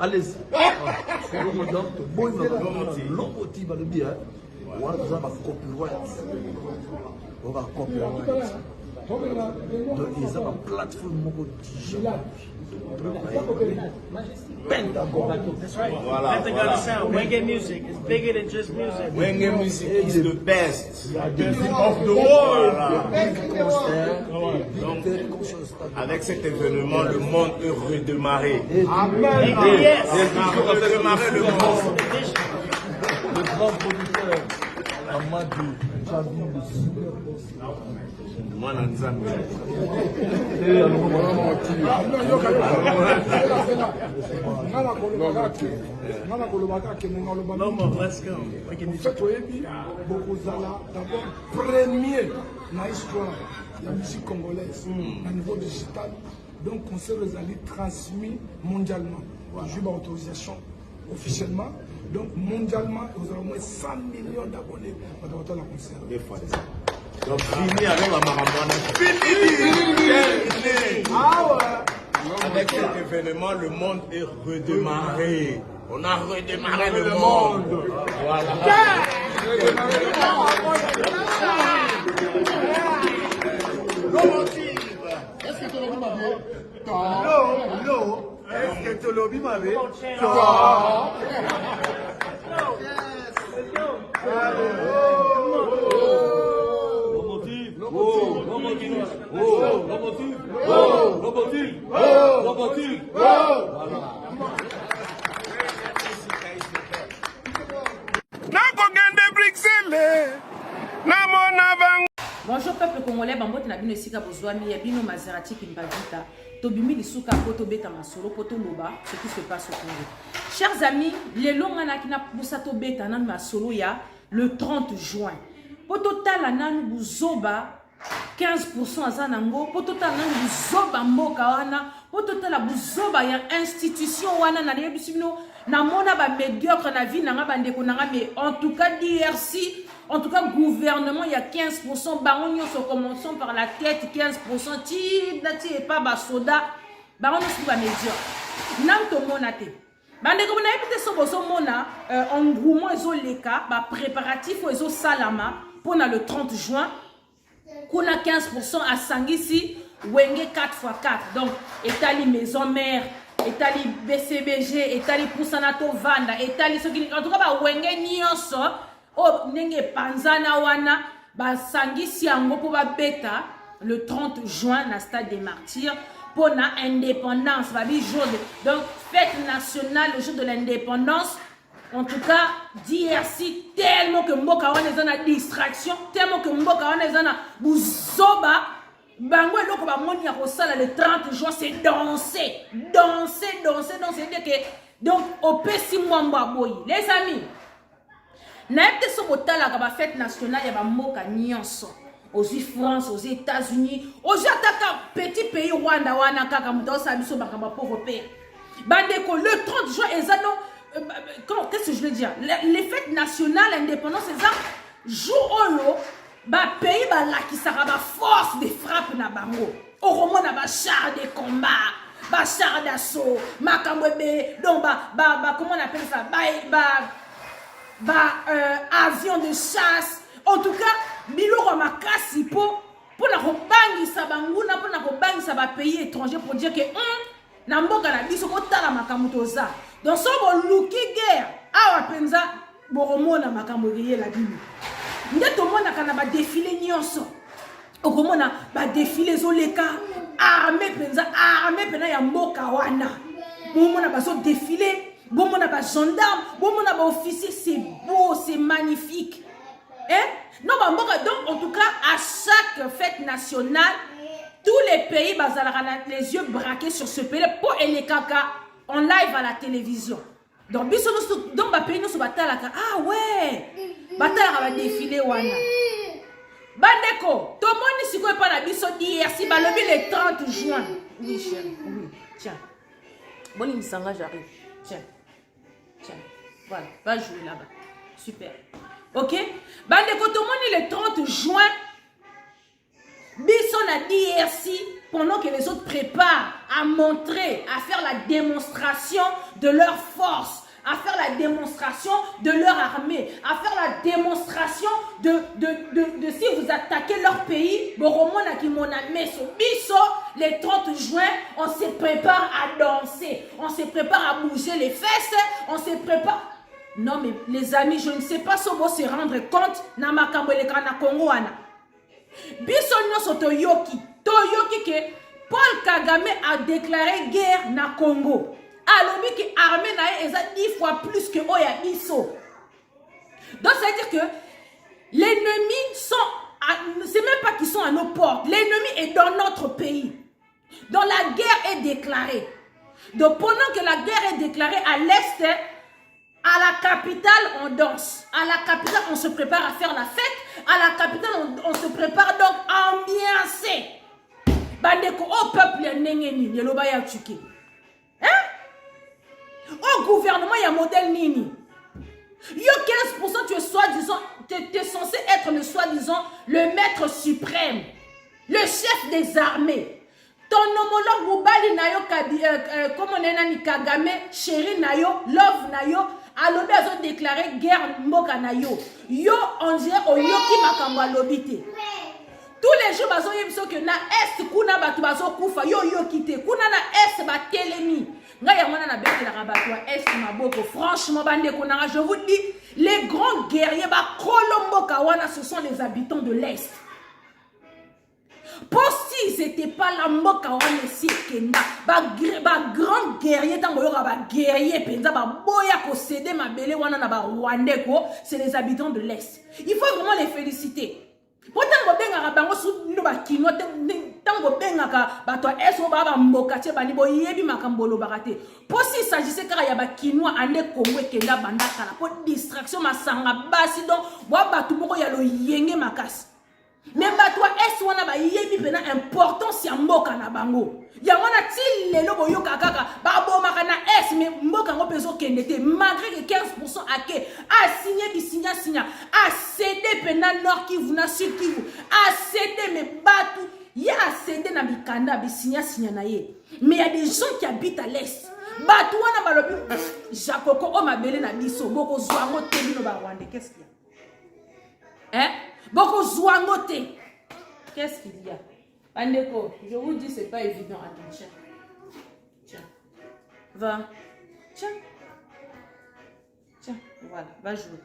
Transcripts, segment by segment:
allez-y. Lomoti va le dire. On va copyright. On va copyright. Donc, ils ont une plateforme digitale. Voilà. Wenge music is bigger than just music. Wenge music is the best of the world. Donc, avec cet événement, le monde est redémarré. Amen. Yes. Redémarrer le monde. Le grand producteur Amadou Javi, le super boss. Moi, Nanzambi. Premier dans l'histoire de la musique congolaise, au niveau digital, donc concert les transmis mondialement. J'ai eu l'autorisation officiellement, donc mondialement, vous avez au moins 100 millions d'abonnés dans le concert. Des fois, donc, fini avec la maramana. Fini. Ah ouais. Avec cet événement, le monde est redémarré. On a redémarré le monde. Voilà. Est-ce que tu l'as vu? Non. Est-ce que tu l'as vu? Bonjour peuple congolais, bambote na bino esika bozwami ya bino Maserati Kimbavita. Tobimi lisuka poto beta masolo poto loba ce qui se passe au Congo. Chers amis, les longs na kina busato beta na masolo ya le 30 juin. Poto tala nanu buzoba 15% azanango, poto tala nanu buzoba mboka wana, poto tala buzoba ya institution wana na yebisino na mona ba médiocre na vie na bandeko na mais en tout cas DRC. En tout cas, gouvernement, il y a 15%. Baron, nous commençons par la tête, 15%. Ti et pas basoda. Baron, nous sommes médiocres. Nam to monate. Bande comme na epite so boso mona engouement ezo leka, ba préparatif ezo salama pour le 30 juin. Kuna 15% à Sangisi, Wenge 4x4. Donc, Etali maison mère, Etali BCBG, Etali Poussanato Vanda, Etali en tout cas ba Wenge nyonso. Oh, nenge panzana wana ba sangisi yango po ba beta le 30 juin na stade des martyrs pour la indépendance ba bi jour de donc fête nationale le jour de l'indépendance. En tout cas DRC tellement que mboka wana ezana distraction, tellement que mboka wana ezana buzoba bango eloko ba moni ya kosala le 30 juin c'est danser donc au pesi mwamba boyi les amis. Naïpte so botala ka fête nationale ya ba mboka nyonso aux France, aux États-Unis, aux attaquants petit pays Rwanda wana kaka muta osabiso bakamba pauvre père. Bandeko le 30 juin ezano qu'est-ce que je veux dire les fêtes nationales indépendance ezan jour oyo ba pays ba lakisaka ba force de frappe na bango. Oromona ba char de combat, ba char d'assaut, makambwebe donc ba comment on appelle ça avion de chasse. En tout cas, biloko makasi pour la kobangisa banguna pour la kobangisa ba pays étranger pour dire que na mboka na biso kotala makambo toza. Donc so bo luki guerre awa penza boromona makambo riye la bino. Ndeto mona kana ba défilé nyonso. Okomona ba défilé zoleka armée penza ya mboka wana. Bomona ba so défilé. Bon, on a pas gendarme, bon, on a pas officier, c'est beau, c'est magnifique. Hein? Non, donc, en tout cas, à chaque fête nationale, tous les pays, les yeux braqués sur ce pays pour les caca en live à la télévision. Donc, donc, pays nous sont ah ouais, va défiler wana. Bandeko, tout le monde ici pas la biso DRC, le 30 juin. Oui, chérie, oui, tiens. Bon, il me s'engage, j'arrive. Tiens, voilà, va jouer là-bas. Super. Ok? Bandeko, tout le monde le 30 juin. Biso na DRC, pendant que les autres préparent à montrer, à faire la démonstration de leur force, à faire la démonstration de leur armée, à faire la démonstration de si vous attaquez leur pays, les 30 juin, on se prépare à danser, on se prépare à bouger les fesses, on se prépare... Non mais les amis, je ne sais pas si vous se rendre compte, na makambo eleka na Congo wana. Biso nyonso toyoki que Paul Kagame a déclaré guerre na Congo. Alors que l'armée est 10 fois plus que Oya Biso. Donc ça veut dire que l'ennemi sont, c'est même pas qu'ils sont à nos portes. L'ennemi est dans notre pays. Donc la guerre est déclarée. Donc pendant que la guerre est déclarée à l'est, à la capitale on danse. À la capitale on se prépare à faire la fête. À la capitale on se prépare donc à ambiancer. Bandeko au peuple nengeni yeloba ya tuki. Hein? Au gouvernement, il y a un modèle Nini. Yo 15%, tu es soi-disant, tu es censé être le soi-disant le maître suprême, le chef des armées. Ton homologue Boubali Nayo, comme on est Kagame, chéri Nayo, love Nayo, alors ils ont déclaré guerre Mboka Nayo. Yo, on dirait Oyoki Makamwa Lobite. Tous les jours, bazo yebso que na est kuna batu bazo kufa yo kite kuna na est ba telemi nga ya mwana na bete la rabatwa est maboko franchement bande konanga je vous dis les grands guerriers ba kolombo kawana ce sont les habitants de l'est. Pour si c'était pas la mboka wana si kenda ba grand guerrier tango yo ba guerrier penza ba boya ko céder mabele wana na ba rwandais ko c'est les habitants de l'est. Il faut vraiment les féliciter. Pourtant, benga bango su no ba kino tango benga ka bato eso baba mboka che bani bo yebi makambolo barate. Pour si s'agissait car ya ba kino ande Congo kenda banda kala pour distraction masanga basi donc wa batu moko ya lo yenge makasi. Mais bato eso wana ba yebi pena importance ya mboka na bango. Ya wana ti lelo boyo kaka ba boma kana es mais mboka ngo peso kendete malgré que 15% ake a signé bi signa a cédé pena nord qui vous na sud qui vous a cédé mais batu ya a cédé na bikanda bi signa na ye. Mais il y a des gens qui habitent à l'est. Batu wana balobi Jakoko o mabele na biso boko zwango te bino ba Rwanda qu'est-ce qu'il y a? Hein? Boko zwango te. Qu'est-ce qu'il y a? Andeko, je vous dis, c'est pas évident. Attends, tiens. Tiens. Va. Tiens. Tiens, voilà, va jouer.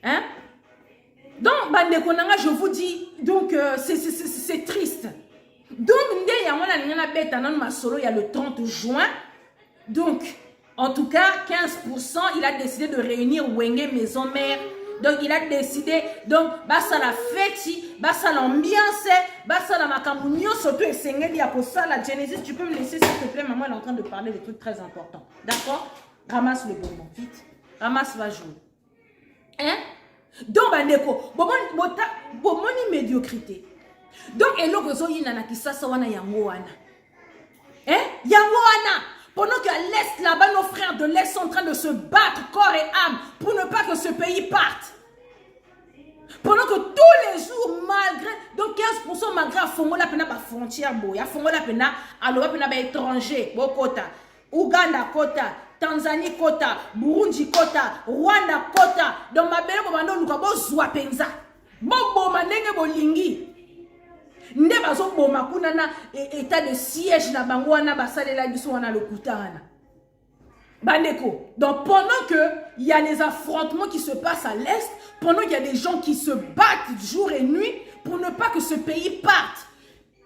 Hein? Donc, Bandeko Nanga, je vous dis, donc, c'est triste. Donc, il y a le 30 juin. Donc, en tout cas, 15%, il a décidé de réunir Wenge Maison Mère. Donc il a décidé, donc, basa la fête, basa l'ambiance, basa la makamunio, surtout essengeli à ça la Genesis, tu peux me laisser s'il te plaît, maman elle est en train de parler de trucs très importants. D'accord? Ramasse le bonbon, vite. Ramasse, va jouer. Hein? Donc, bandeko, bomoni médiocrité. Donc, elo gozo yinana ki sasa wana yango wana. Hein? Yango wana. Pendant qu'à l'Est, là-bas, nos frères de l'Est sont en train de se battre corps et âme pour ne pas que ce pays parte. Pendant que tous les jours, malgré, donc 15% malgré à Fongola pena ba frontière boya, Fongola pena alors pena ba étranger, Bokota, Ouganda kota, Tanzanie kota, Burundi kota, Rwanda kota. Donc ma belle bobando luka bo zwa penza. Bobo manenge bolingi. Nde bazo boma kuna na état de siège na bango wana basalela biso wana lokutana. Bandeko. Donc pendant que il y a les affrontements qui se passent à l'est, pendant qu'il y a des gens qui se battent jour et nuit pour ne pas que ce pays parte.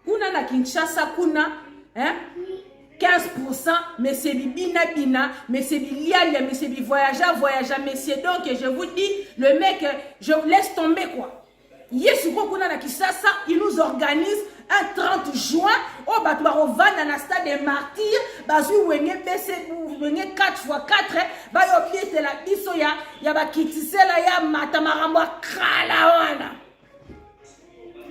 Kuna na Kinshasa kuna, hein? 15%, mais c'est bina, mais c'est lial, mais c'est voyageur, mais c'est donc, je vous dis, le mec, je laisse tomber quoi. Il nous organise un 30 juin au Batouaro Van dans le stade des martyrs. Bazou Wenge BC 4x4. Bayo piete la biso ya bakitisela ya matamaramwa kralawana.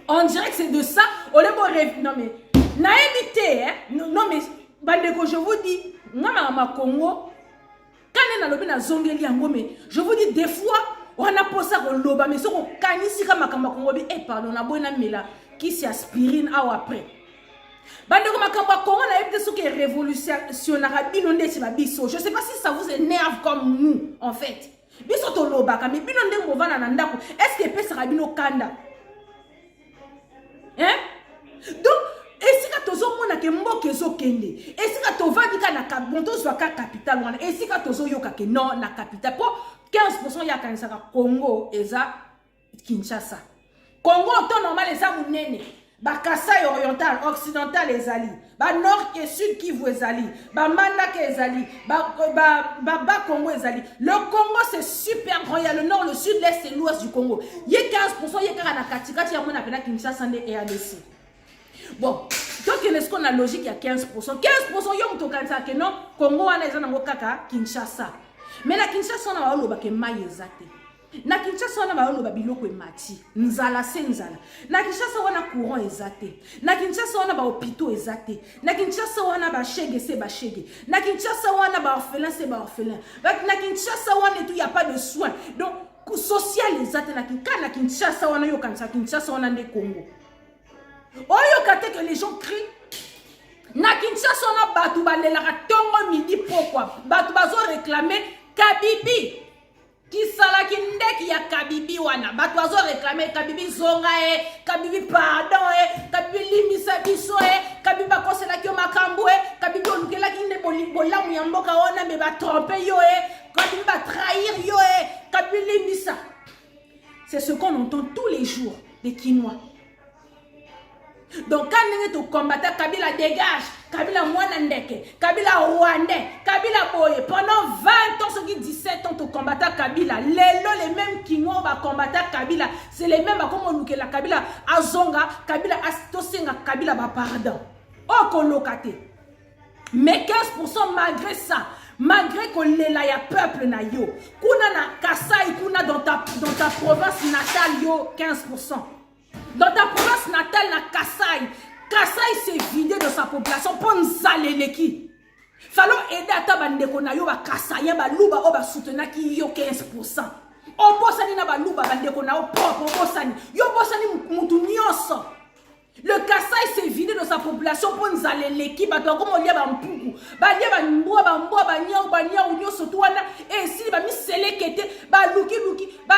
On dirait que c'est de ça. Non mais, n'a évité, hein? Non mais, bandeko, je vous dis, Nama Congo, quand on a lobby na zongeli yango, mais je vous dis des fois, on a posé ça au loba, mais si on kanisi comme Congo, eh pardon, on a beau na mela, qui s'aspirine ou après. Bandeko makambo Congo na yebite ce qui est révolutionnaire bino ndeti ba biso. Je sais pas si ça vous énerve comme nous en fait. Biso to lobaka mais bino ndenge movana na ndako. Est-ce que pesa bino kanda? Hein? Donc esika tozo mona ke mboke zo kende. Esika to vandika na kabonto zwaka capital wana. Esika tozo yoka ke non na capital po 15% ya kanisaka Congo eza Kinshasa. Congo to normal eza munene. Ba Kasai oriental, occidental ezali. Ba nord et sud Kivu ezali. Ba Mandaka ezali. Ba Congo ezali. Le Congo c'est super grand. Il y a le nord, le sud, l'est et l'ouest du Congo. Il y a 15%, il y a kara na katikati ya mona pena Kinshasa et RDC. Bon, donc est-ce qu'on a logique il y a 15%. 15% yom to kanisa ke non Congo wana eza nango kaka Kinshasa. Mais na Kinshasa on a oloba ke mai ezate. Na Kinshasa wana baoloba biloko emati nzala se nzala. Na Kinshasa wana courant ezate. Na Kinshasa wana ba hôpitaux ezate. Na Kinshasa wana ba chege se ba chege. Na Kinshasa wana ba orphelin se ba orphelin. Na Kinshasa wana tout y a pas de soins. Donc social ezate na Kinshasa wana yo kanisa Kinshasa wana nde Congo. Oyo kate que les gens crient. Na Kinshasa wana batu balelaka tongo midi pourquoi? Batu bazo réclamer Kabibi. Qui sala qui ndeki ya Kabibi wana bato azo réclamer Kabibi zonga Kabibi pardon Kabibi limisa biso Kabibi bakosela ki makambo Kabibi olukela ki nde bolamu ya mboka wana me ba tromper yo Kabibi ba trahir yo Kabibi limisa. C'est ce qu'on entend tous les jours des Kinois. Donc quand tu combattants Kabila dégage, Kabila Mwanandeke, Kabila Rwandais, Kabila Boye, pendant 20 ans, ceux qui 17 ans, tu combattants Kabila, les mêmes qui n'ont pas combattu Kabila, c'est les mêmes comme on la Kabila Azonga, Kabila Astosenga, Kabila ba pardon. Oh kolokate. Mais 15% malgré ça, malgré que lela ya peuple na yo, kuna na Kasai, kuna dans ta province natale yo 15%. Dans ta province natale, na Kasai, Kasai s'est vidé de sa population pour nous aléleki. Fallait aider à ta bandeko na yo ba Kasai, ba luba o ba soutenir qui yo 15%. O bosani na ba luba bandeko na o propre bosani. Yo bosani mutu nyonso. Le Kasai s'est vidé de sa population pour nous aléleki. Ba to comme lia ba mpuku. Ba lia ba mboa ba nya nyonso to wana et si ba mi selekete ba luki ba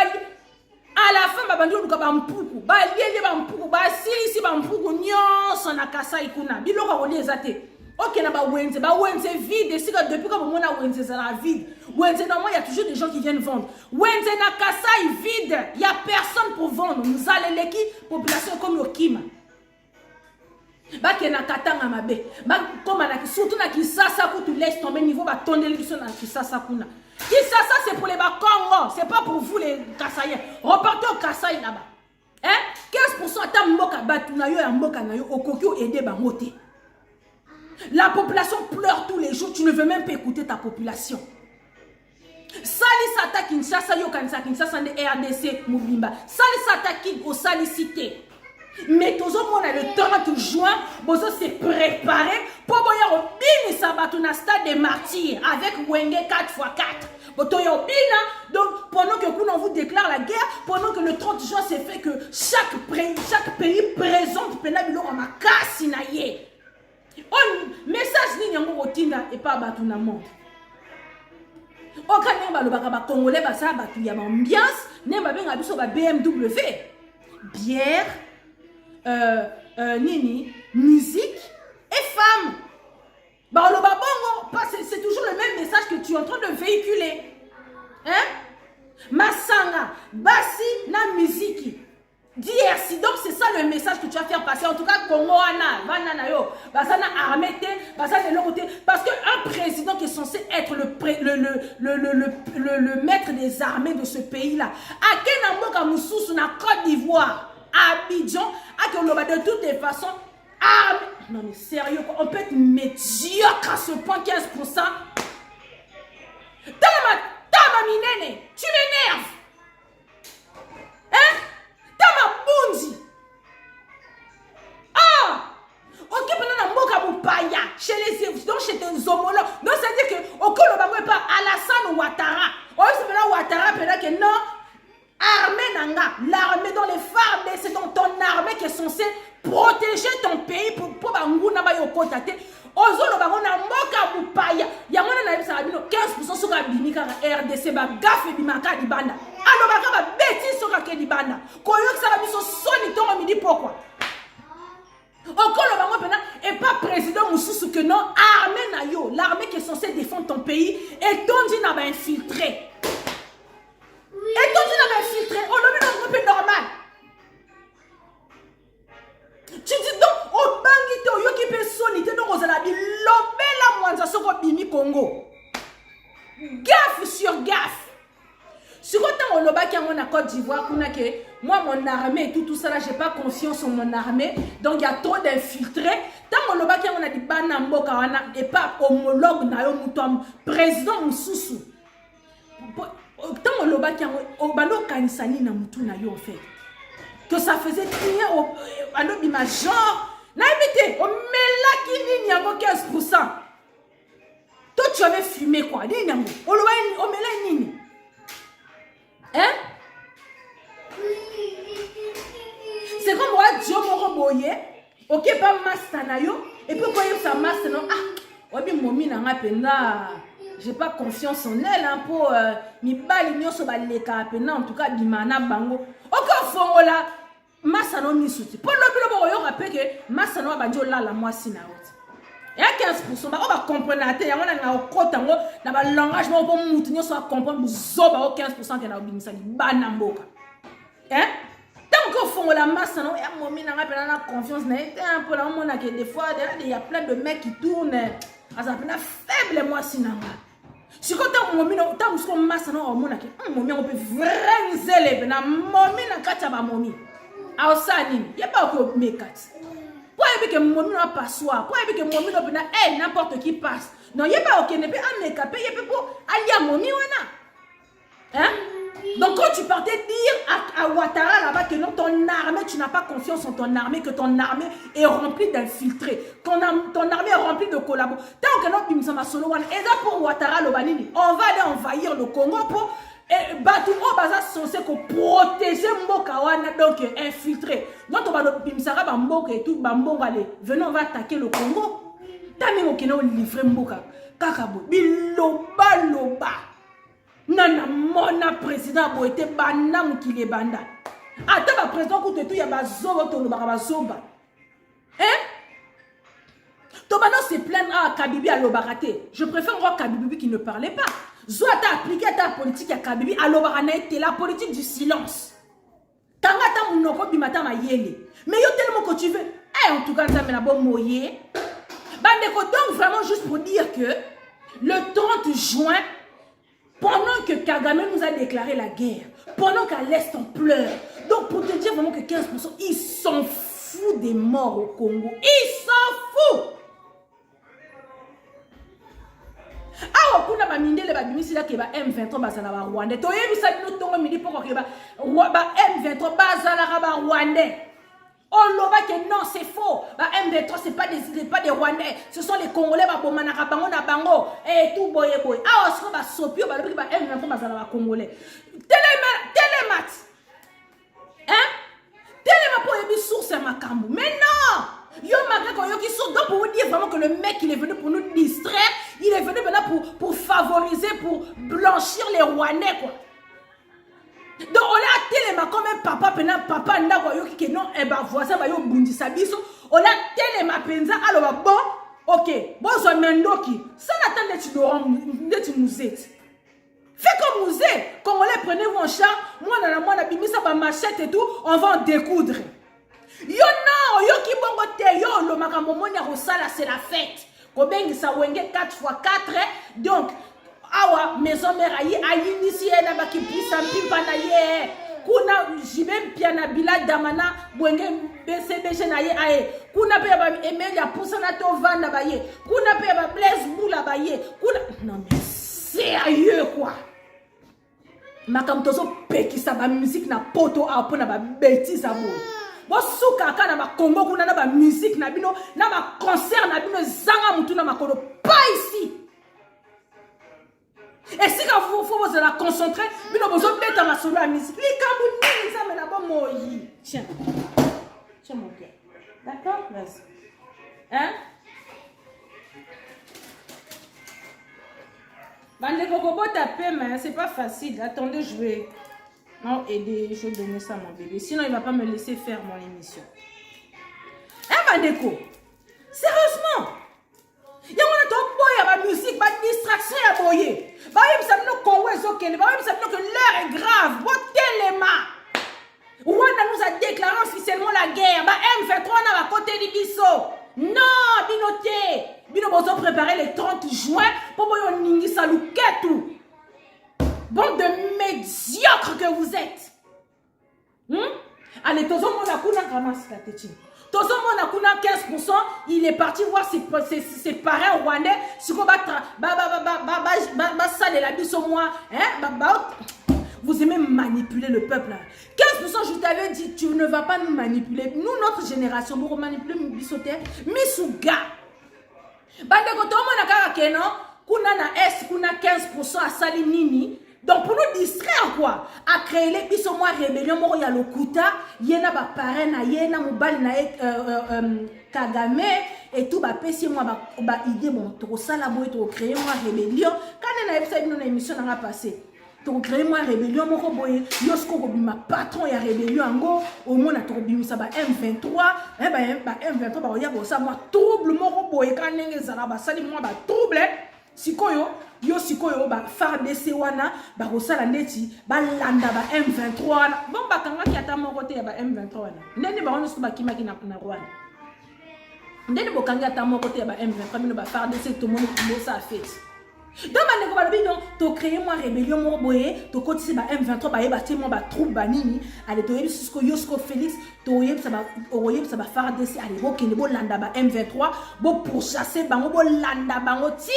à la fin, babandi luka bampuku, ba liele bampuku, ba silisi bampuku nyonso na Kasai kuna. Biloko woni ezate. Ok na ba wenze vide, si depuis que mona wenze za la vide. Wenze normalement il y a toujours des gens qui viennent vendre. Wenze na Kasai vide, il y a personne pour vendre. Nous allons leki population comme Okima. Ba kena katanga mabe. Ba comme na surtout na Kisasa ku tu laisse tomber niveau ba tondeli biso na Kisasa kuna. Kisasa c'est pour les Bakongo, c'est pas pour vous les Kasaïens. Repartez au Kasaï là-bas. Hein? 15% ata mboka batu na yo ya mboka na yo okokyo aider bangote. La population pleure tous les jours, tu ne veux même pas écouter ta population. Sali sata Kinshasa yo kanisa Kinshasa de RDC Mubimba. Sali sata ki au salicité. Mais tous on a le 30 juin, bozo s'est préparé pour boya obini sabatu na stade des martyrs avec Wenge 4x4. Boto yo bina donc pendant que on vous déclare la guerre, pendant que le 30 juin c'est fait que chaque pays présente penabilo en makasi na ye. On message ni nyango otinda et pas batu na monde. Okane ba lobaka ba congolais ba sa batu ya ambiance, ne ba benga biso ba BMW. Bière nini, musique et femmes. Bah, c'est toujours le même message que tu es en train de véhiculer. Hein? Masanga, Bassi, na musique. DRC, donc c'est ça le message que tu vas faire passer. En tout cas, Congo, Vanana, yo, Basana armée, Basana de l'autre côté. Parce qu'un président qui est censé être le maître des armées de ce pays-là, à Kenamboka Moussous, na Côte d'Ivoire, à Abidjan, de toutes les façons, non mais sérieux, on peut être médiocre à ce point, 15%. Tama minene, tu m'énerves. Hein? Tama bundi. Ah! Ok, pendant mboka mupaya, chez les donc chez tes homologues. Donc c'est-à-dire que, au cas où pas Alassane Ouattara. Oh, c'est là Ouattara, peut-être que non. Armée nanga, l'armée dans les femmes, c'est dans ton armée qui est censée ton pays pour banguna ba yokota te ozolo bangona mboka mupaya yangona na yebisa bino 15% soka bimika RDC ba gafe bimaka libanda alo baka ba beti soka ke libanda koyokisa biso soni tongo midi pourquoi okolo bango pena et pas président mususu que non armée na yo l'armée qui est censée défendre ton pays et tondi na ba infiltré et tondi na ba infiltré on le met dans un peu normal. Tu dis donc au bangito yo qui peut soniter donc aux alabi lobela mwanza soko bimi Congo gaffe sur gaffe sur autant on loba qui en a Côte d'Ivoire qu'on a que moi mon armée et tout ça là j'ai pas confiance en mon armée donc il y a trop d'infiltrés tant on loba qui en a dit bana mboka wana et pas homologue na yo mutom président mususu tant on loba qui en balo kanisani na mutu na yo en fait que ça faisait crier à l'obima genre n'habité on met là qui n'y a pas 15%. Toi tu avais fumé quoi ni n'amo on le voit on met là ni hein c'est comme moi Dieu mon boye ok pas master na yo et puis quoi ça master non ah obi momi na ngapenda j'ai pas confiance en elle hein, pour mi bali nyoso baleka pena en tout cas bimana bango oko fongola masano misuti pour le bilo yo rappelle que masano banjo la moi sina haute et à 15% ba ba comprendre ate yango na okota ngo na ba langage mo mutu nyoso a comprendre zoba au 15% que na obimisa ni bana mboka hein tant que fongola masano ya momi na ngapela na confiance na été un peu là on a que des fois il y a plein de mecs qui tournent à ça peine faible moi sinanga. Si quand on m'a mis dans le temps où on m'a dit que on peut vraiment zéler, na momi na kacha ba momi. A osani, y a pas que mekat. Pourquoi que momi na passoir? Pourquoi que momi na pena n'importe qui passe. Non, y a pas OK, ne peut en mécapé, y a pas pour aller momi wana. Hein? Donc quand tu partais dire à Ouattara là-bas que non, ton armée, tu n'as pas confiance en ton armée, que ton armée est remplie d'infiltrés, ton armée est remplie de collaborateurs. Tant que non, Bimsama Solowan, et là pour Ouattara Lobanini, on va aller envahir le Congo pour battre au bazar censé protéger Mbokawana, donc infiltré. Donc on va Bimsara Bamboka et tout, Bambonga, venons, on va attaquer le Congo. T'as mis au livrer Mboka, Kakabo, Biloba Loba. Nana mona président bo été banam qui les banda. Attends ba président ko tout ya ba zoba to lo ba zoba. Hein? Tobano se plaindre à Kabibi à l'Obarate. Je préfère voir Kabibi qui ne parlait pas. Zoa t'a appliqué ta politique à Kabibi à l'Obarane était la politique du silence. Tangata munoko bimata ma yele. Mais yo tellement que tu veux. En tout cas ça me na bon moye. Bandeko donc vraiment juste pour dire que le 30 juin pendant que Kagame nous a déclaré la guerre, pendant qu'à l'Est on pleure, donc pour te dire vraiment que 15%, ils s'en foutent des morts au Congo. Ils s'en foutent. Ah, on a pas mis les babimisi là qui va M23 bazala ba Rwanda. Toi, vous savez nous tombe midi pour que ba M23 bazala ba Rwanda. On l'a que non, c'est faux. M23, c'est pas des Rwandais. Ce sont les Congolais, Bomana Bango, Nabango, et tout boy. Ah, on se va sopir, M23, bazala Congolais. Télémat. Hein? Télémat pour les sources à Makambu. Mais non! Yo Magako, yo qui sont donc pour vous dire vraiment que le mec, il est venu pour nous distraire. Il est venu maintenant pour favoriser, pour blanchir les Rwandais, quoi. Donc on a tellement comme un papa pendant papa nda kwa yoki que non e ba voisin ba yo bundisa biso on a tellement penza alors bon OK bon zo mendoki ça n'attend tu dois nous êtes fais comme vous êtes Congolais prenez-vous en charge moi na bimisa ba machette et tout on va en découdre yo non yo ki bongo te yo lo makambo monia rosala c'est la fête ko bengisa wenge 4x4 donc awa maison mère ayi initié na baki pisa pimpa na ye kuna jibem piana bila damana bwenge BCBG na ye aye kuna pe ba Emelia Poussana to vanda ba ye kuna pe ba Blaise Boula ba ye kuna non mais sérieux quoi makam tozo pekisa ba musique na poto a pona ba bêtise a boy bo suka kana ba Congo kuna na ba musique na bino na ba concert na bino zanga mutu na makolo pas ici. Et si vous vous la concentrer, vous avez besoin de mettre sur la musique. Les Camerounais, ils amènent là-bas, moi. Tiens mon cœur. D'accord, vas-y. Hein? Bandeko taper, mais c'est pas facile. Attendez, je vais aider, je vais donner ça à mon bébé. Sinon, il va pas me laisser faire mon émission. Hein, Bandeko? Sérieusement? Il y a une musique, une distraction à boyer. Bah oui, ça nous convoque ok. Bah oui, ça nous que l'heure est grave. Votez les mains. Rwanda nous a déclaré officiellement la guerre. Bah M23 on a à côté du bisso. Non, binoté. Bino bozo préparer le 30 juin pour boyo ningi saluketu. Bande de médiocres que vous êtes. Allez, tozo mon akuna ramasse la tétine. Tozo mon akuna 15%, il est parti voir ses parents rwandais. Si on va ça de la bise au moins, vous aimez manipuler le peuple. 15%, je t'avais dit, tu ne vas pas nous manipuler. Nous, notre génération, pour manipuler Bissoté, Misuga. Bandeko to mon akara keno, kuna na S, kuna 15% à Salinini. Donc pour nous distraire quoi, à créer les biso moi rébellion moro ya lokuta, yena ba parena yena mobali na Kagame et tout ba pesi moi ba idée bon to sala boy to créer moi rébellion. Quand na episode na émission na passé. To créer moi rébellion moko boy yosko ko bima patron ya rébellion ngo au moins to bimisa ba M23 ba M23 ba ya bo ça moi trouble moko boy quand nenge zala ba sali moi ba trouble sikoyo yo sikoyo ba FARDC wana ba rosala ndeti ba landa ba M23 wana bon ba kanga ki ata moko te ya ba M23 wana ndeni ba onusu ba kimaki na Rwanda ndeni bo kanga ata moko te ya ba M23 mino ba FARDC tout le monde qui ça fait donc bandeko balobi donc to créer moi rébellion mo boye to kotisi ba M23 ba yeba te mo ba troupe banini ale to yebi sisko yosko Félix to yebi ça ba FARDC ale bo kende bo landa ba M23 bo pourchasser bango bo landa bango ti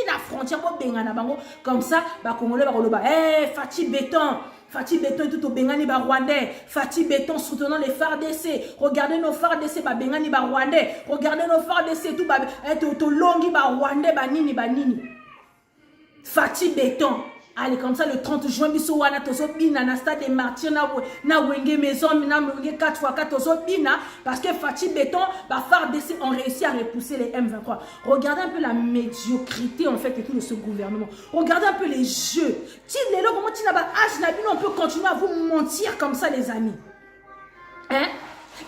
la frontière bo bengana bango comme ça ba congolais ba koloba Fati Béton et tout au Bengani ba Rwandais. Fati Béton soutenant les FARDC. Regardez nos FARDC ba Bengani ba Rwandais. Regardez nos FARDC tout ba to longi ba Rwandais ba nini. Fati Béton. Allez, comme ça, le 30 juin, biso wana tozo bina na stade des Martyrs na wenge maison, na wenge 4x4 tozo bina parce que Fati Béton, bah FARDC ont réussi à repousser les M23. Regardez un peu la médiocrité en fait et tout de ce gouvernement. Regardez un peu les jeux. Comment on peut continuer à vous mentir comme ça, les amis. Hein?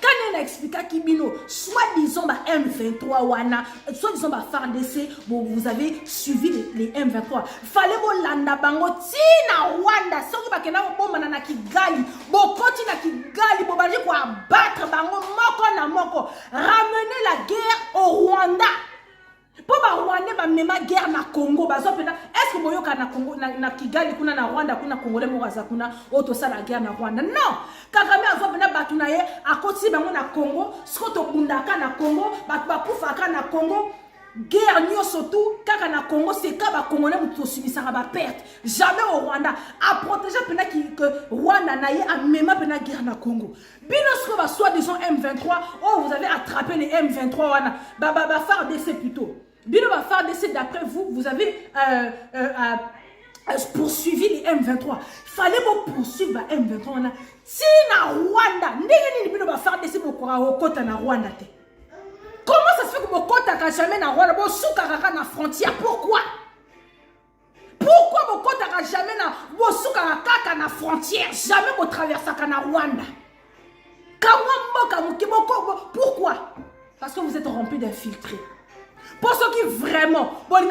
Quand on a expliqué à Kibino, soit disons M23 wana, soit disons FARDC, bon, vous avez suivi les M23. Fallait vous landa bango tina Rwanda, so ki bakena bomba na Kigali, bo koti na Kigali, bo baje ko abattre bango moko na moko, ramener la guerre au Rwanda. Pour ba Rwanda ba mema guerre na Congo, bazo pena est-ce que boyoka na Congo na Kigali kuna na Rwanda kuna Congolais mo baza kuna auto ça la guerre na Rwanda. Non, Kagame azo pena batuna ye akoti bango na Congo, skoto bundaka na Congo, batu bakufaka na Congo. Guerre nyoso tout kaka na Congo c'est ka ba Congolais muto subisaka ba perte. Jamais au Rwanda a protéger pena que Rwanda na ye a mema pena guerre na Congo. Binosko ba soit disons M23, oh vous avez attrapé les M23 wana ba FARDC plutôt. Bino ba FARDC d'après vous, vous avez poursuivi les M23. Fallait vous poursuivre ba M23 wana. Si na Rwanda, ndenge ni bino ba FARDC bokora okota na Rwanda te. Comment ça se fait que vous ne jamais dans Rwanda, vous soukara na frontière? Pourquoi? Pourquoi vous ne jamais vous soukara na frontière? Jamais vous traversez na Rwanda. Pourquoi? Parce que vous êtes remplis d'infiltrés. Pour ceux qui vraiment, vous avez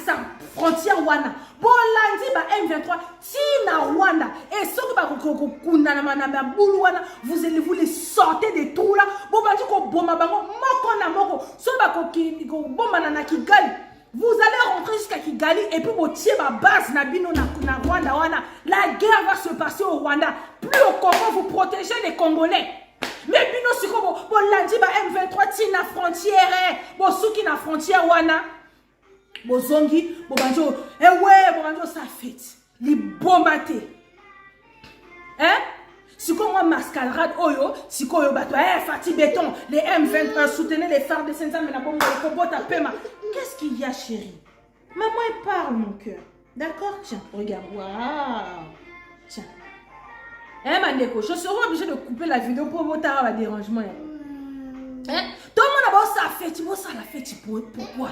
sa frontière wana, vous avez M23, Tina Rwanda, et ceux qui vous les sortez des trous là, vous allez rentrer jusqu'à Kigali et puis vous tirez ma base na Rwanda wana. La guerre va se passer au Rwanda. Plus au Congo, vous protégez les Congolais. Mais bino siko bo landi ba M23 ti na frontière bo suki na frontière wana bo zongi bo banjo bo banjo ça fait li bombaté hein siko moi mascarade oyo siko yo bato Fati Béton les M23 soutenaient les phares de Saint-Anne mais na bombe le kobota pema. Qu'est-ce qu'il y a chérie? Maman elle parle mon cœur. D'accord, tiens regarde. Waouh. Tiens. Mandeko, je serai obligée de couper la vidéo pour votre dérangement. Hein? Tout le monde a ça la fête, pourquoi?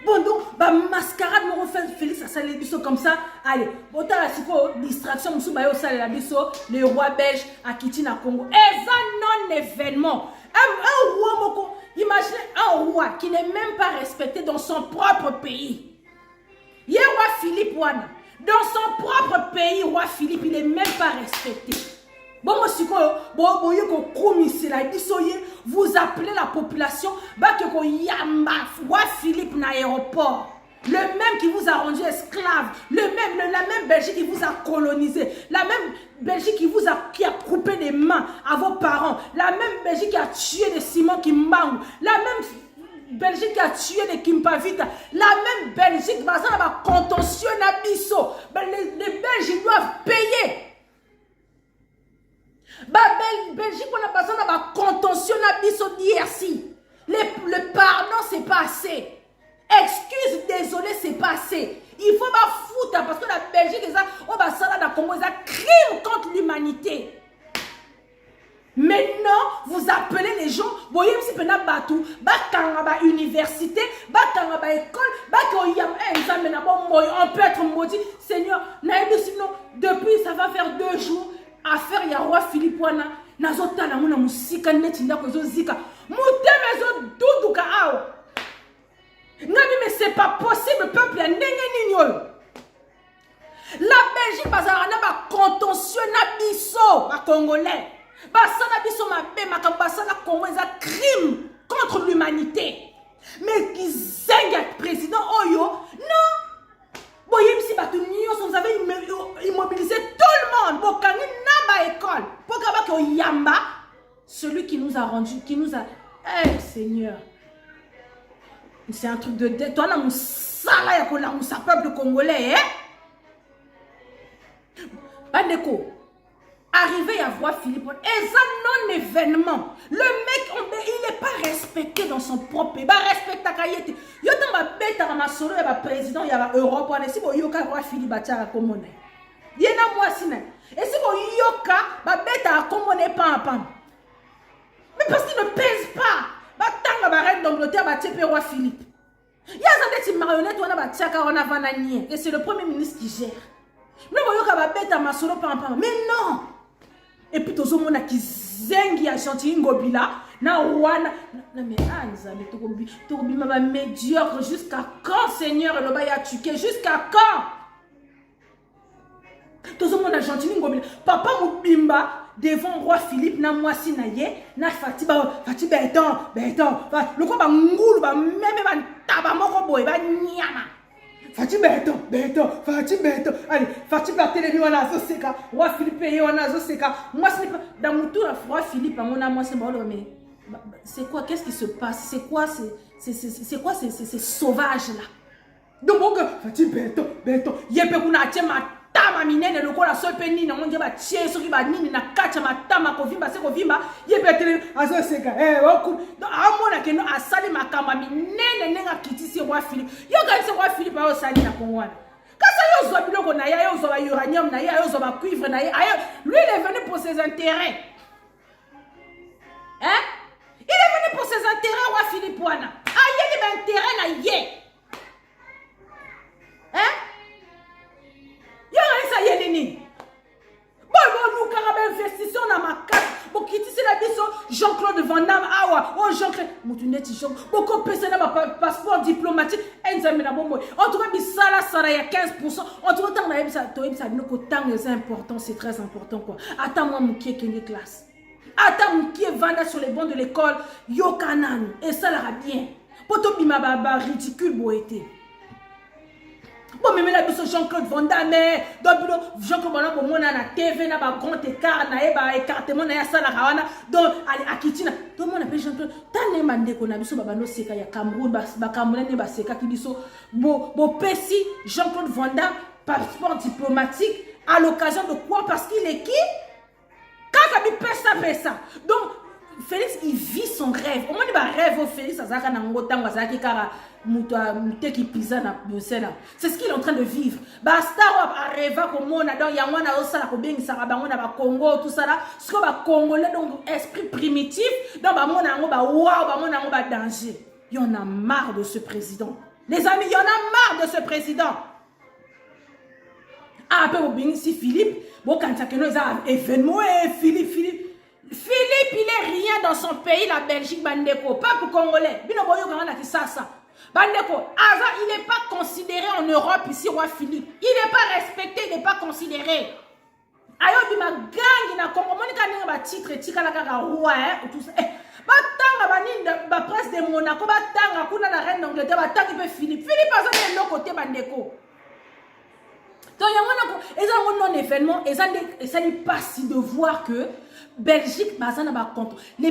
Bon, donc, bah, mascarade, nous refait Félix à saler biso comme ça. Allez, bon, t'as la distraction, nous sommes la biso, le roi belge à Kitina Congo. Et ça, non-événement. Un roi, imaginez un roi qui n'est même pas respecté dans son propre pays. Il y a roi Philippe Wana. Dans son propre pays, roi Philippe, il n'est même pas respecté. Bon, vous appelez la population, roi Philippe na aéroport. Le même qui vous a rendu esclave, la même Belgique qui vous a colonisé, la même Belgique qui a coupé les mains à vos parents, la même Belgique qui a tué des Simon Kimbangu, la même Belgique qui a tué des Kimpavita, la même Belgique qui va contentieux Nabiso. Les Belges ils doivent payer. Belgique on a besoin d'un contentieux Nabiso d'IRC. Le pardon c'est pas assez. Excuse, désolé, c'est pas assez. Il faut pas foutre parce que la Belgique, on va ça dans Congo, c'est un crime contre l'humanité. Maintenant, vous appelez les gens, voyez si vous avez batou, bakanga université, bakanga école, on peut être maudit. Seigneur, depuis ça va faire 2 jours, affaire il y a roi Philippe Wana, nazota na muna musika netinda ko zika. Mutemezo duduka ao. Mais c'est pas possible, peuple. La Belgique, ba contentieux nabiso, ba congolais. Ba sanabiso ma Congo, c'est un crime contre l'humanité. Mais qui zègue président Oyo, non. Voyez si vous avez immobilisé tout le monde. Pour qu'il y ait école. Pour qu'il y ait Yamba, celui qui nous a rendu, qui nous a. Eh Seigneur. C'est un truc de dette. Toi, on a un peuple congolais. Bandeko, arrivé à voir Philippe, et ça non-événement. Le mec, il n'est pas respecté dans son propre pays. Il va respecter ta caillette. Il y a un bête à ma solo, il y a un président, il y a un Europe. Et si vous avez un Philippe Bachara comme on est. Il y a un mois si même. Et si vous avez un bête à comme on est pas. Mais parce qu'il ne pèse pas. La reine d'Angleterre va tuer roi Philippe. Il y a des marionnettes et c'est le premier ministre qui gère. Mais non. Et puis tout le monde qui zengi a chanté ngobila na wana mais anza médiocre jusqu'à quand Seigneur le baya tué jusqu'à quand? Tout le monde a chanté ngobila papa mubimba devant roi Philippe na mwasi na ye na fatiba beton le ko ba ngulu ba meme ba taba moko boy ba nyama fati beton allez fati ba télé wana zo seka roi Philippe ye wana zo seka mwasi dans mutu na roi Philippe on a mwasi ba mais c'est quoi, qu'est-ce qui se passe, c'est quoi ces sauvages là donc fati beton yepe kuna atema tama minene lokola so pe nini ngonje ba tie soki ba nini na kacha matama kovimba se kovimba yebetele azo seka oku donc amona ke no asali makamba minene nenga kitisi roi Philippe yo kanise roi Philippe ayo sali na Kongwana kasa yo zo biloko na ya yo zo ba uranium na ya yo zo ba cuivre na ya lui il est venu pour ses intérêts hein il est venu pour ses intérêts roi Philippe wana aye ba intérêt na ye hein. Ça y est, Nini. Bon, nous, carabin investissons dans ma carte. Bon, qui c'est la biso Jean-Claude Van Damme, awa. Oh, Jean-Claude. Moutuneti Jean. Beaucoup de personnes ont passeport diplomatique. En tout cas, ça, il y a 15%. En tout cas, c'est important, c'est très important, quoi. Attends-moi, mon qui est classe. Attends, mon qui est Vanda sur les bancs de l'école. Yo Kanan. Et ça, là, bien. Poto bima baba ridicule, boété. Bon, mais là, Jean-Claude Van Damme, Jean-Claude Van Damme, on a la TV, na ba grand écart, na eba écartement, na ya sala kawana, donc à Kitina. Tout le monde appelle Jean-Claude. Tant mande qu'on a biso babano seka ya Cameroun, ba Cameroun ba seka ki biso. Bo pesi Jean-Claude Van Damme, passeport diplomatique, à l'occasion de quoi? Parce qu'il est qui? Quand il pesa. Donc Félix, il vit son rêve. Au moins, il va rêver au Félix, c'est ce qu'il est en train de vivre. Star arriva comme on a dans Yamana Osala Kobeng Sarabangona ba Congo tout ça là, ce que va congolais donc esprit primitif dans ba mon ango ba wow ba mon ango ba danger. Il y en a marre de ce président. Les amis, il y en a marre de ce président. Ah, peu au si Philippe, bon quand ça que nous a événement Philippe, il est rien dans son pays, la Belgique, Bandeko, peuple congolais. Bino boyo kana ki sasa. Bandeko, Aza, il n'est pas considéré en Europe ici, roi Philippe. Il n'est pas respecté, il n'est pas considéré. Ayo bima gangi na Congo, monika ninga ba titre tika la kaka roi tout ça. Batanga bani ba presse de Monaco, batanga kuna la reine d'Angleterre, batanga pe Philippe. Philippe Aza est l'autre côté Bandeko. Donc, il y a un événement, et ça n'est pas si de voir que Belgique, ça n'a pas compte. Au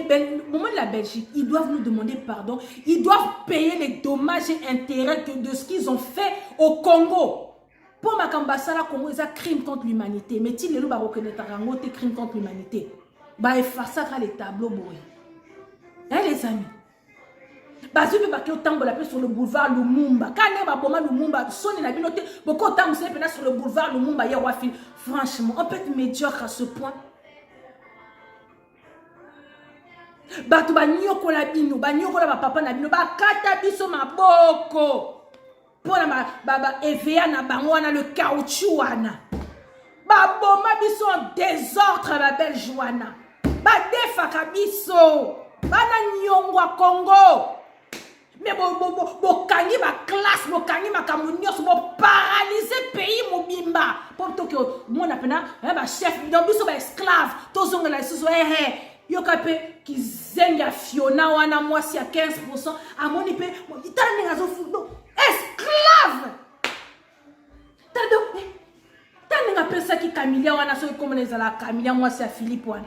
moment de la Belgique, ils doivent nous demander pardon. Ils doivent payer les dommages et intérêts de ce qu'ils ont fait au Congo. Pour ma cambassala Congo, ils ont crime contre l'humanité. Mais si les loups reconnaissent un crime contre l'humanité, ils fassent les tableaux bourrés. Hein, les amis? Bazu pe bakio tango la sur le boulevard Lumumba. Quand on va bomber Lumumba, sonne la binote. Beaucoup de temps vous savez sur le boulevard Lumumba hier wafi. Franchement, on peut être médiocre à ce point. Batu ba nyoko la bino, ba nyoko la papa na bino, ba kata biso maboko. Pona ba EVA na bango wana le caoutchouc wana. Ba bomba biso en désordre la belle Joana. Ba defaka biso. Ba na nyongo a Congo. Mais bokangi ma classe, bokangi ma kamunios, bo paralyser pays mobimba. Pour que mon appena, ba chef, donc biso ba esclave, tozonga la suso yo kapé ki zenga Fiona wana moi si à 15% à mon ipé, itane ngazo fudo esclave. Tane nga pesa ki Camilla wana so comme les ala Camilla moi si à Philippe wana.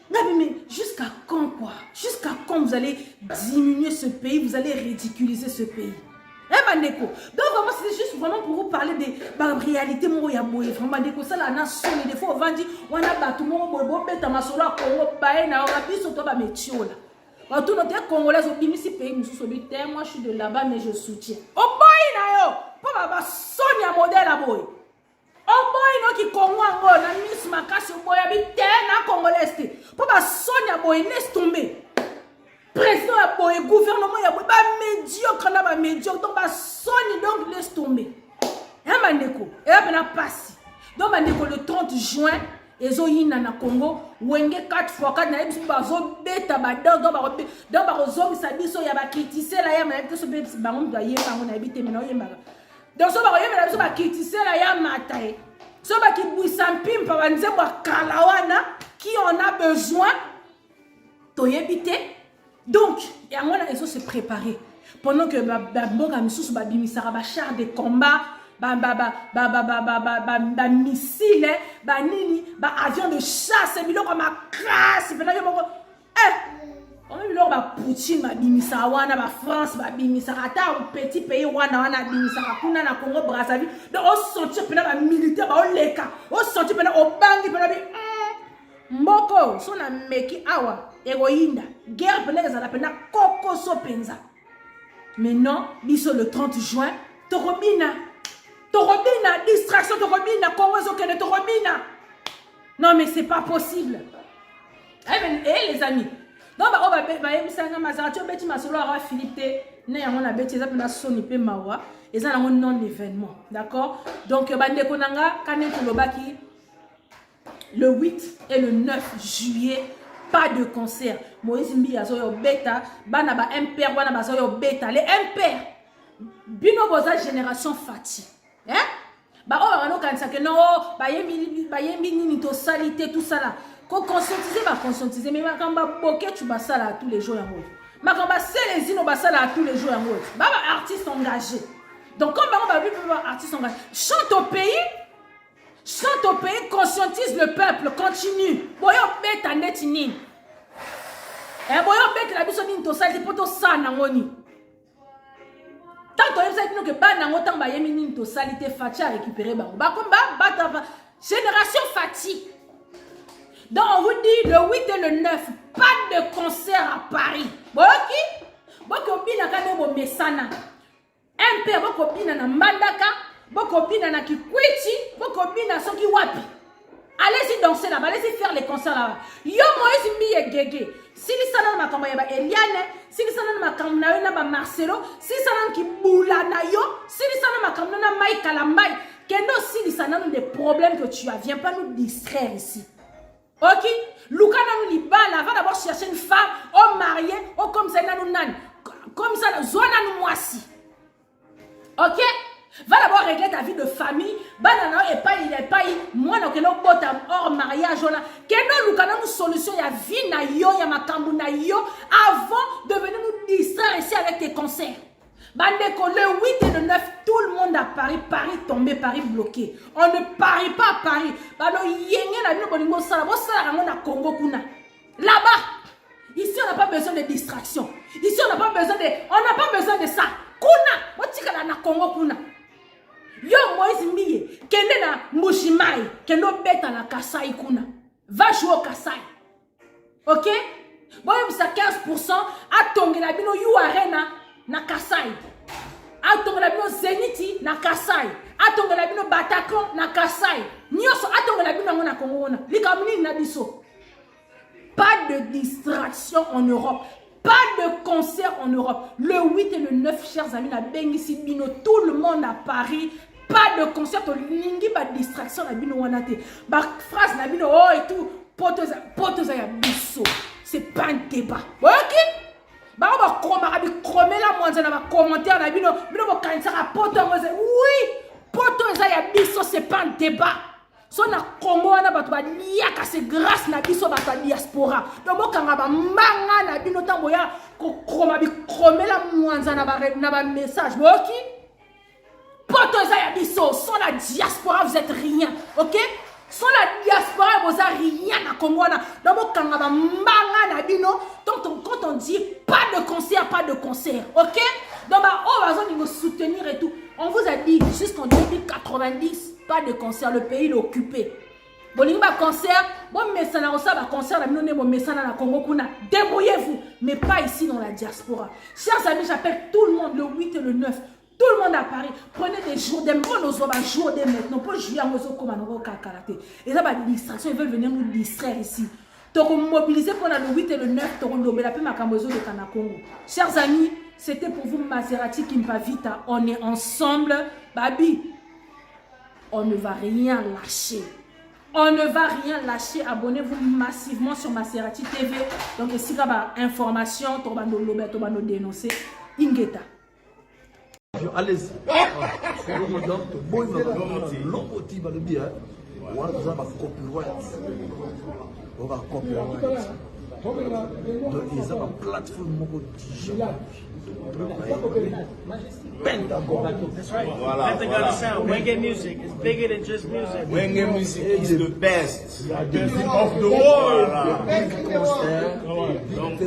Mais jusqu'à quand quoi? Jusqu'à quand vous allez diminuer ce pays, vous allez ridiculiser ce pays? Bandeko. Donc vraiment c'est juste vraiment pour vous parler des réalités mo ya boye. Vraiment Bandeko ça la nation des fois on va dire on a battu mo bobo beta masolo a Congo bae na on a biso to ba metiola. Quand tout notre congolais au bimisi pays nous sous terre, moi je suis de là-bas mais je soutiens. Oh boy na yo, pas ba sonia modèle a boy. Oh boy no ki Congo ngo na Miss Makasi boy habite na congolais. Papa Sonia boy laisse tomber. Président a boy gouvernement ya boy ba médiocre na ba médiocre donc ba Sonia donc laisse tomber. Hein Bandeko. Et là na passe. Donc Bandeko le 30 juin ezo yina na Congo wenge 4x4 na biso bazo beta ba donc ba zo bisa biso ya ba critiquer la ya ma biso be bango ndo yemba ngo na habite mais na yemba. Donc so ba yemba biso ba critiquer la ya matae. So ba ki buisampi mpa banze ba kalawana qui en a besoin donc et on a se préparer pendant que boga misusu ba bimisara ba char de combat ba missile ba nini ba avion de chasse biloko ma crasse pena yo moko on a biloko ba Poutine ba bimisara wana ba France ba bimisara ata un petit pays wana bimisara kuna na Congo Brazzaville donc on sentir pena ba militaire ba on leka on sentir pena au bangi pena bi mboko so na meki awa egoinda guerre pena za la pena koko so penza mais non biso le 30 juin torobina distraction torobina Congo zo kene torobina non mais c'est pas possible eh les amis donc ba yebisanga mazarati obeti masolo ara Philippe ne yango na beti za pena soni pe mawa eza nango non événement d'accord donc bandeko nanga kaneto lobaki le 8 et le 9 juillet, pas de concert. Moïse Mbi azoyo beta, bana ba impère, bana ba azoyo beta. Les impères, bino boza génération fati. Hein? Ba o ba no kanisa que non, ba yembi nini to salité tout ça là. Ko conscientiser, mais makamba boké tu ba ça là tous les jours en haut. Makamba c'est les ino ba ça là tous les jours en haut. Ba artiste engagé. Donc comme ba artiste engagé, chante au pays. Chante au pays, conscientise le peuple, continue. Boyo beta netini. Boyo beta la biso ni to sali poto sana ngoni. Tant que vous savez que bana ngotan ba yemi ni to sali te fati à récupérer ba. Ba komba bata génération fati. Donc on vous dit le 8 et le 9, pas de concert à Paris. Boki? Boko bina kane bo mesana. MP boko bina na Mbandaka, boko bina na Kikwiti, boko bina soki wapi. Allez-y danser là-bas, allez-y faire les concerts là-bas. Yo Moïse Mbiye Gege. Si li sana na makambo ya ba Eliane, si li sana na makambo na yo na ba Marcelo, si li sana ki bula na yo, si li sana na makambo na Mike Kalambai, kendo si li sana des problèmes que tu as, viens pas nous distraire ici. OK? Luka na nous libala, va d'abord chercher une femme, homme marié, oh comme ça na nous nan. Comme ça zona nous moisi. OK? Va d'abord régler ta vie de famille. Banana et pas moi non que l'on bota hors mariage là. Keno lukana nous solution ya vie na yo ya makambu na yo avant de venir nous distraire ici avec tes concerts. Bandeko le 8 et le 9 tout le monde à Paris, Paris tombé, Paris bloqué. On ne parie pas à Paris. Bano yenge na bino bolingo sala, bo sala rango na Congo kuna. Là-bas. Ici on n'a pas besoin de distraction. Ici on n'a pas besoin de ça. Kuna, otika na Congo kuna. Yo Moïse Mbiye, kende na Mbushimai, kendo beta na Kasai kuna. Va jouer au Kasai. OK? Bon, ça 15% a tongé la bino You Arena na Kasai. A tongé la bino Zeniti na Kasai. A tongé la bino Bataclan na Kasai. Nyoso a tongé la bino na Congo na. Likamuni na biso. Pas de distraction en Europe. Pas de concert en Europe. Le 8 et le 9, chers amis, la Bengisi Bino, tout le monde à Paris. Pas de concert. Lingi ba distraction la Bino wanate. Ba phrase la Bino oh et tout. Potoza ya biso. C'est pas un débat. OK? Ba ba krome la mwanza na ba commentaire la Bino. Bino ba kanisa ka potoza. Oui, potoza ya biso, c'est pas un débat. So na Congo wana bato ba liaka c'est grâce na biso bato diaspora. Donc bokanga ba manga na bino tambo ya ko kroma bi kromela mwanza na ba message. OK? Poto za ya biso, sans la diaspora vous êtes rien. OK? Sans la diaspora vous êtes rien na Congo wana. Donc bokanga ba manga na bino. Donc quand on dit pas de concert, pas de concert. OK? Donc bah on va nous soutenir et tout. On vous a dit jusqu'en 2090 pas de concert, le pays est occupé. Bon, il y a un concert, bon, mais ça n'a pas de concert, débrouillez-vous, mais pas ici dans la diaspora. Chers amis, j'appelle tout le monde le 8 et le 9, tout le monde à Paris. Prenez des jours, des jours des maintenant, pour jouer à Mozo comme un karaté. Et ça, une distraction, ils veulent venir nous distraire ici. Donc, mobiliser pour le 8 et le 9, chers amis, c'était pour vous Maserati Kimpavita. On est ensemble, Babi. On ne va rien lâcher. On ne va rien lâcher. Abonnez-vous massivement sur Maserati TV. Donc, si vous avez information, vous allez dénoncer. Ingeta. Allez-y. Donc, ils ont une plateforme Voilà. Wenge music is bigger than just music. Wenge music is the best of the world. Donc,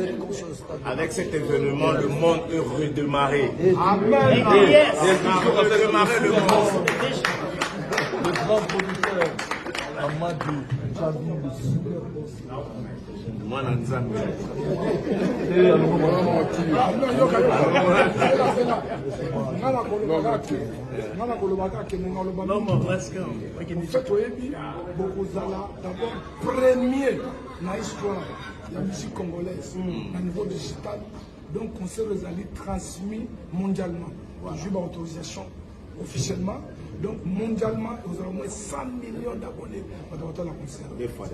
avec cet événement, le monde est redémarré. Amen. Yes. Redémarrer le monde. Le grand producteur Amadou Jabi, le super boss. Moi, dans Zambie. Let's go. D'abord, premier dans l'histoire de la musique congolaise, au niveau digital. Donc, concert les transmis mondialement. J'ai eu l'autorisation officiellement. Donc, mondialement, nous avons au moins 100 millions d'abonnés dans le concert. Des fois,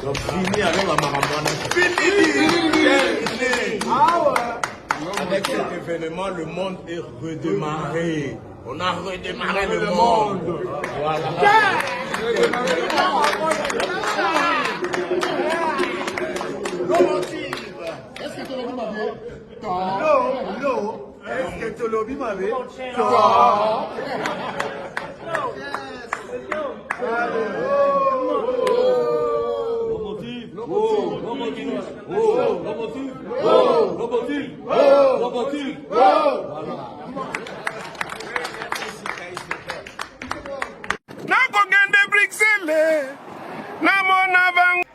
donc, fini avec la maramana. Fini. Ah ouais. Avec cet événement, le monde est redémarré. On a redémarré le monde. Voilà. Est-ce que tu l'as vu ma vie? Non. Est-ce que tu l'as vu ma vie? Non.